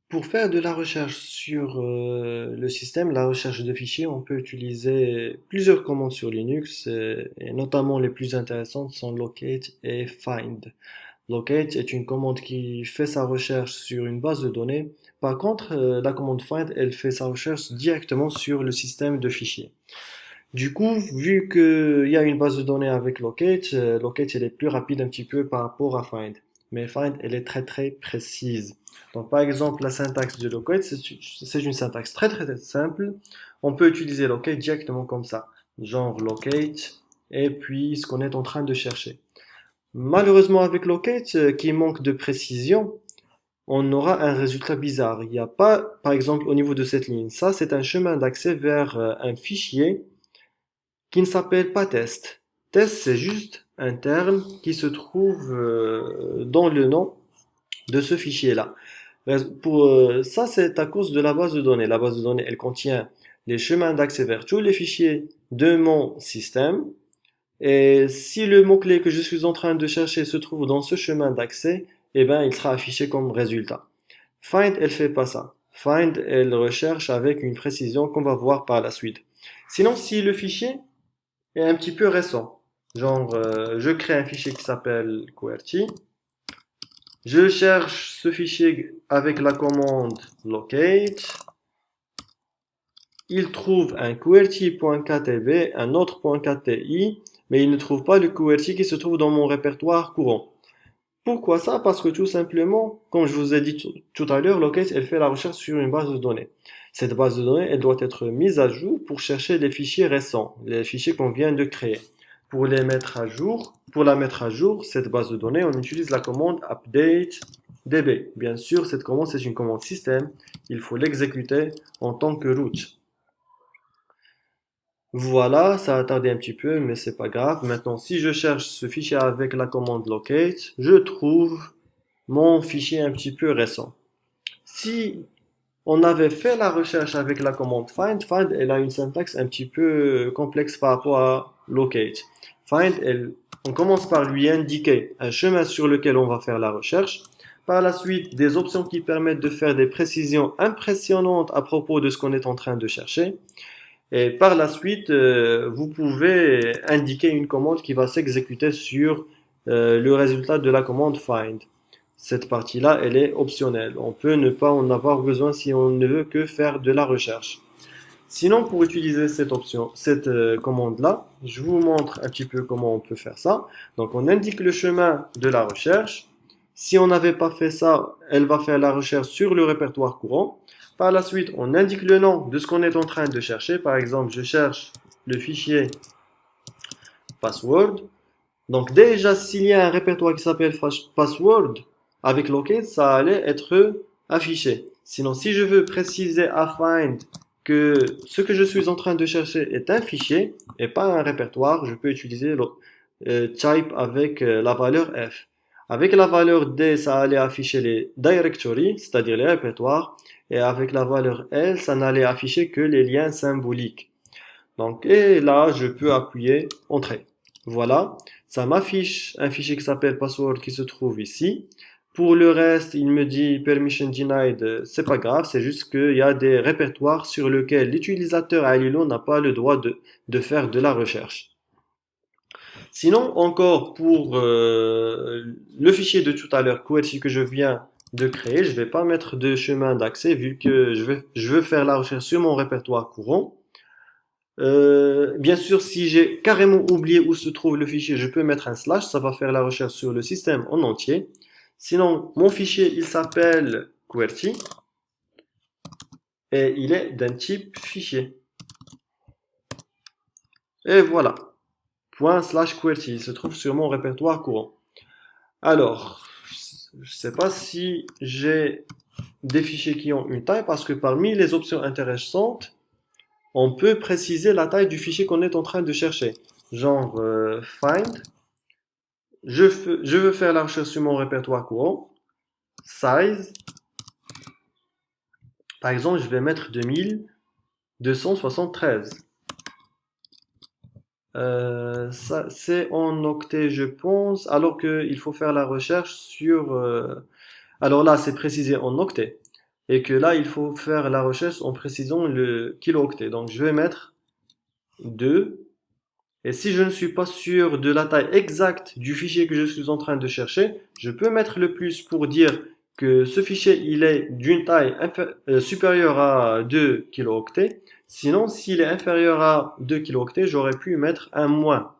Pour faire de la recherche sur le système, la recherche de fichiers, on peut utiliser plusieurs commandes sur Linux, et notamment les plus intéressantes sont locate et find. Locate est une commande qui fait sa recherche sur une base de données. Par contre, la commande find, elle fait sa recherche directement sur le système de fichiers. Du coup, vu qu'il y a une base de données avec Locate, Locate elle est plus rapide un petit peu par rapport à Find. Mais Find elle est très très précise. Donc par exemple, la syntaxe de Locate, c'est une syntaxe très très simple. On peut utiliser Locate directement comme ça. Genre Locate et puis ce qu'on est en train de chercher. Malheureusement avec Locate, qui manque de précision, on aura un résultat bizarre. Il n'y a pas, par exemple, au niveau de cette ligne. Ça, c'est un chemin d'accès vers un fichier qui ne s'appelle pas test. Test, c'est juste un terme qui se trouve dans le nom de ce fichier-là. Ça, c'est à cause de la base de données. La base de données, elle contient les chemins d'accès vers tous les fichiers de mon système. Et si le mot-clé que je suis en train de chercher se trouve dans ce chemin d'accès, eh ben, il sera affiché comme résultat. Find, elle fait pas ça. Find, elle recherche avec une précision qu'on va voir par la suite. Sinon, si le fichier est un petit peu récent. Genre, je crée un fichier qui s'appelle QWERTY. Je cherche ce fichier avec la commande locate. Il trouve un QWERTY.ktb, un autre .kti, mais il ne trouve pas le QWERTY qui se trouve dans mon répertoire courant. Pourquoi ça? Parce que tout simplement, comme je vous ai dit tout à l'heure, Locate, elle fait la recherche sur une base de données. Cette base de données, elle doit être mise à jour pour chercher les fichiers récents, les fichiers qu'on vient de créer. Pour les mettre à jour, pour la mettre à jour, cette base de données, on utilise la commande update db. Bien sûr, cette commande, c'est une commande système. Il faut l'exécuter en tant que root. Voilà, ça a tardé un petit peu, mais c'est pas grave. Maintenant, si je cherche ce fichier avec la commande locate, je trouve mon fichier un petit peu récent. Si on avait fait la recherche avec la commande find, find elle a une syntaxe un petit peu complexe par rapport à locate. Find, on commence par lui indiquer un chemin sur lequel on va faire la recherche. Par la suite, des options qui permettent de faire des précisions impressionnantes à propos de ce qu'on est en train de chercher. Et par la suite, vous pouvez indiquer une commande qui va s'exécuter sur le résultat de la commande find. Cette partie-là, elle est optionnelle. On peut ne pas en avoir besoin si on ne veut que faire de la recherche. Sinon, pour utiliser cette commande-là, je vous montre un petit peu comment on peut faire ça. Donc, on indique le chemin de la recherche. Si on n'avait pas fait ça, elle va faire la recherche sur le répertoire courant. Par la suite, on indique le nom de ce qu'on est en train de chercher. Par exemple, je cherche le fichier password. Donc déjà, s'il y a un répertoire qui s'appelle password, avec locate, ça allait être affiché. Sinon, si je veux préciser à find que ce que je suis en train de chercher est un fichier et pas un répertoire, je peux utiliser le type avec la valeur f. Avec la valeur d, ça allait afficher les directories, c'est-à-dire les répertoires, et avec la valeur l, ça n'allait afficher que les liens symboliques. Donc, et là, je peux appuyer Entrée. Voilà, ça m'affiche un fichier qui s'appelle password qui se trouve ici. Pour le reste, il me dit permission denied, c'est pas grave, c'est juste qu'il y a des répertoires sur lesquels l'utilisateur Alilo n'a pas le droit de faire de la recherche. Sinon, encore pour le fichier de tout à l'heure, QWERTY que je viens de créer, je vais pas mettre de chemin d'accès vu que je veux faire la recherche sur mon répertoire courant. Bien sûr, si j'ai carrément oublié où se trouve le fichier, je peux mettre un slash, ça va faire la recherche sur le système en entier. Sinon, mon fichier, il s'appelle QWERTY et il est d'un type fichier. Et voilà, point slash QWERTY, il se trouve sur mon répertoire courant. Alors, je ne sais pas si j'ai des fichiers qui ont une taille parce que parmi les options intéressantes, on peut préciser la taille du fichier qu'on est en train de chercher. Genre find, je veux faire la recherche sur mon répertoire courant. Size, par exemple, je vais mettre 2273. Ça, c'est en octet, je pense, alors qu'il faut faire la recherche sur... alors là, c'est précisé en octet. et que là, il faut faire la recherche en précisant le kilo-octet. Donc, je vais mettre 2. Et si je ne suis pas sûr de la taille exacte du fichier que je suis en train de chercher, je peux mettre le plus pour dire que ce fichier il est d'une taille supérieure à 2 kilooctets. Sinon, s'il est inférieur à 2 kilooctets, j'aurais pu mettre un moins.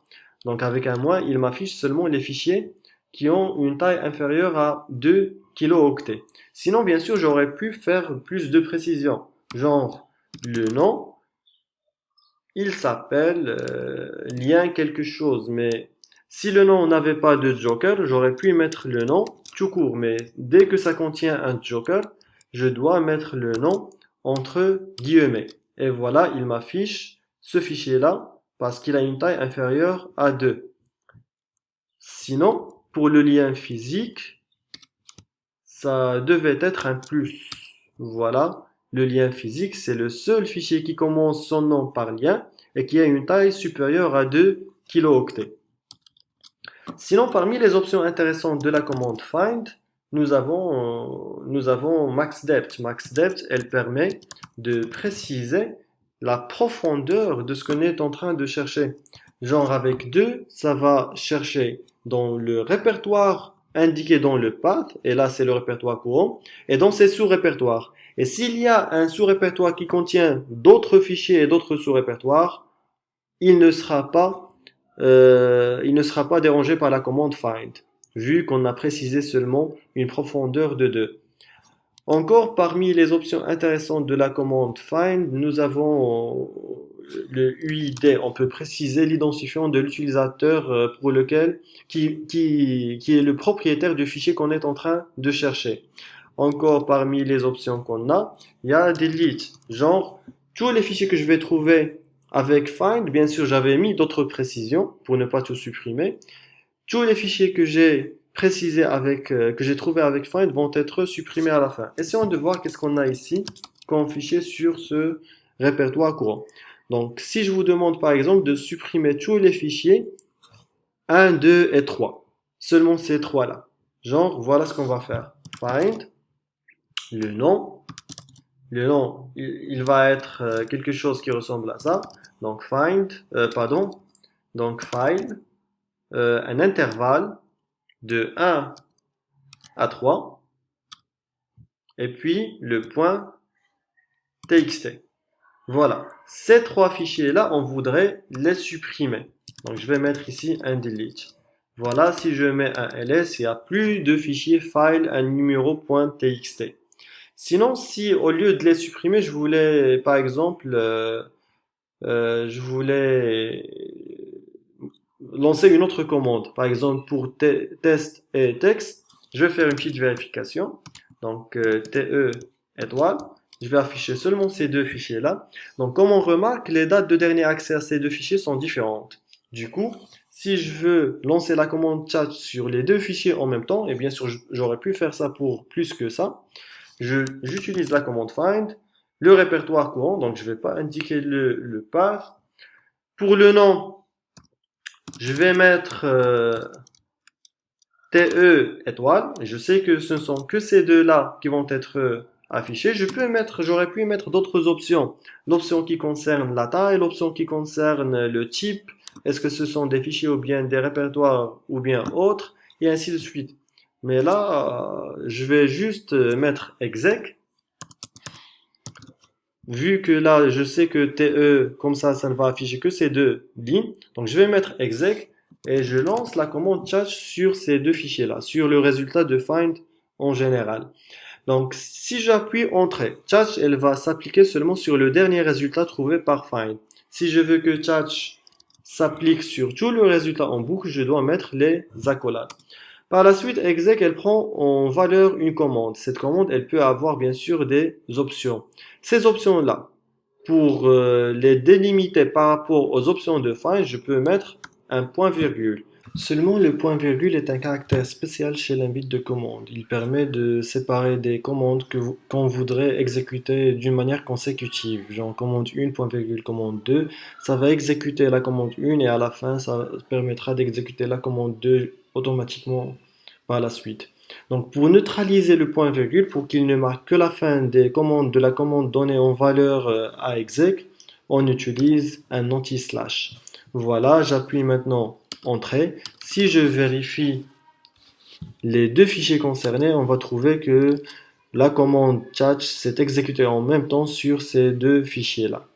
Donc avec un moins, il m'affiche seulement les fichiers qui ont une taille inférieure à 2 kilooctets. Sinon, bien sûr, j'aurais pu faire plus de précision. Genre, le nom, il s'appelle lien quelque chose. Mais si le nom n'avait pas de joker, j'aurais pu y mettre le nom tout court. Mais dès que ça contient un joker, je dois mettre le nom entre guillemets. Et voilà, il m'affiche ce fichier-là parce qu'il a une taille inférieure à 2. Sinon, pour le lien physique, ça devait être un plus. Voilà, le lien physique, c'est le seul fichier qui commence son nom par lien et qui a une taille supérieure à 2 kilooctets. Sinon, parmi les options intéressantes de la commande find, nous avons maxDepth. MaxDepth, elle permet de préciser la profondeur de ce qu'on est en train de chercher. Genre avec 2, ça va chercher dans le répertoire indiqué dans le path, et là c'est le répertoire courant, et dans ses sous-répertoires. Et s'il y a un sous-répertoire qui contient d'autres fichiers et d'autres sous-répertoires, il ne sera pas, il ne sera pas dérangé par la commande find, vu qu'on a précisé seulement une profondeur de 2. Encore parmi les options intéressantes de la commande find, nous avons le UID. On peut préciser l'identifiant de l'utilisateur pour lequel qui est le propriétaire du fichier qu'on est en train de chercher. Encore parmi les options qu'on a, il y a delete. Genre, tous les fichiers que je vais trouver avec find, bien sûr, j'avais mis d'autres précisions pour ne pas tout supprimer. Tous les fichiers que j'ai précisés que j'ai trouvés avec find vont être supprimés à la fin. Essayons de voir qu'est-ce qu'on a ici comme fichier sur ce répertoire courant. Donc, si je vous demande par exemple de supprimer tous les fichiers 1, 2 et 3, seulement ces trois-là. Genre, voilà ce qu'on va faire. Find, le nom. Le nom, il va être quelque chose qui ressemble à ça. Donc, donc file, un intervalle de 1 à 3, et puis le point txt. Voilà, ces trois fichiers-là, on voudrait les supprimer. Donc je vais mettre ici un delete. Voilà, si je mets un ls, il n'y a plus de fichier file un numéro .txt. Sinon, si au lieu de les supprimer, je voulais, par exemple, je voulais lancer une autre commande. Par exemple, pour test et texte, je vais faire une petite vérification. Donc, te étoile. Je vais afficher seulement ces deux fichiers-là. Donc, comme on remarque, les dates de dernier accès à ces deux fichiers sont différentes. Du coup, si je veux lancer la commande chat sur les deux fichiers en même temps, et bien sûr, j'aurais pu faire ça pour plus que ça, j'utilise la commande find, le répertoire courant, donc je ne vais pas indiquer le path. Pour le nom, je vais mettre TE étoile. Je sais que ce ne sont que ces deux-là qui vont être affichés. J'aurais pu mettre d'autres options. L'option qui concerne la taille, l'option qui concerne le type. Est-ce que ce sont des fichiers ou bien des répertoires ou bien autres, et ainsi de suite. Mais là, je vais juste mettre exec. Vu que là, je sais que TE, comme ça ne va afficher que ces deux lignes. Donc, je vais mettre exec et je lance la commande chat sur ces deux fichiers-là, sur le résultat de find en général. Donc, si j'appuie entrée, chat, elle va s'appliquer seulement sur le dernier résultat trouvé par find. Si je veux que chat s'applique sur tout le résultat en boucle, je dois mettre les accolades. Par la suite, exec, elle prend en valeur une commande. Cette commande, elle peut avoir bien sûr des options. Ces options-là, pour les délimiter par rapport aux options de find, je peux mettre un point virgule. Seulement, le point virgule est un caractère spécial chez l'invite de commande. Il permet de séparer des commandes qu'on voudrait exécuter d'une manière consécutive. Genre commande 1, point virgule, commande 2. Ça va exécuter la commande 1 et à la fin, ça permettra d'exécuter la commande 2 automatiquement par la suite. Donc pour neutraliser le point virgule, pour qu'il ne marque que la fin des commandes de la commande donnée en valeur à exec, on utilise un anti-slash. Voilà, j'appuie maintenant Entrée. Si je vérifie les deux fichiers concernés, on va trouver que la commande tchatch s'est exécutée en même temps sur ces deux fichiers-là.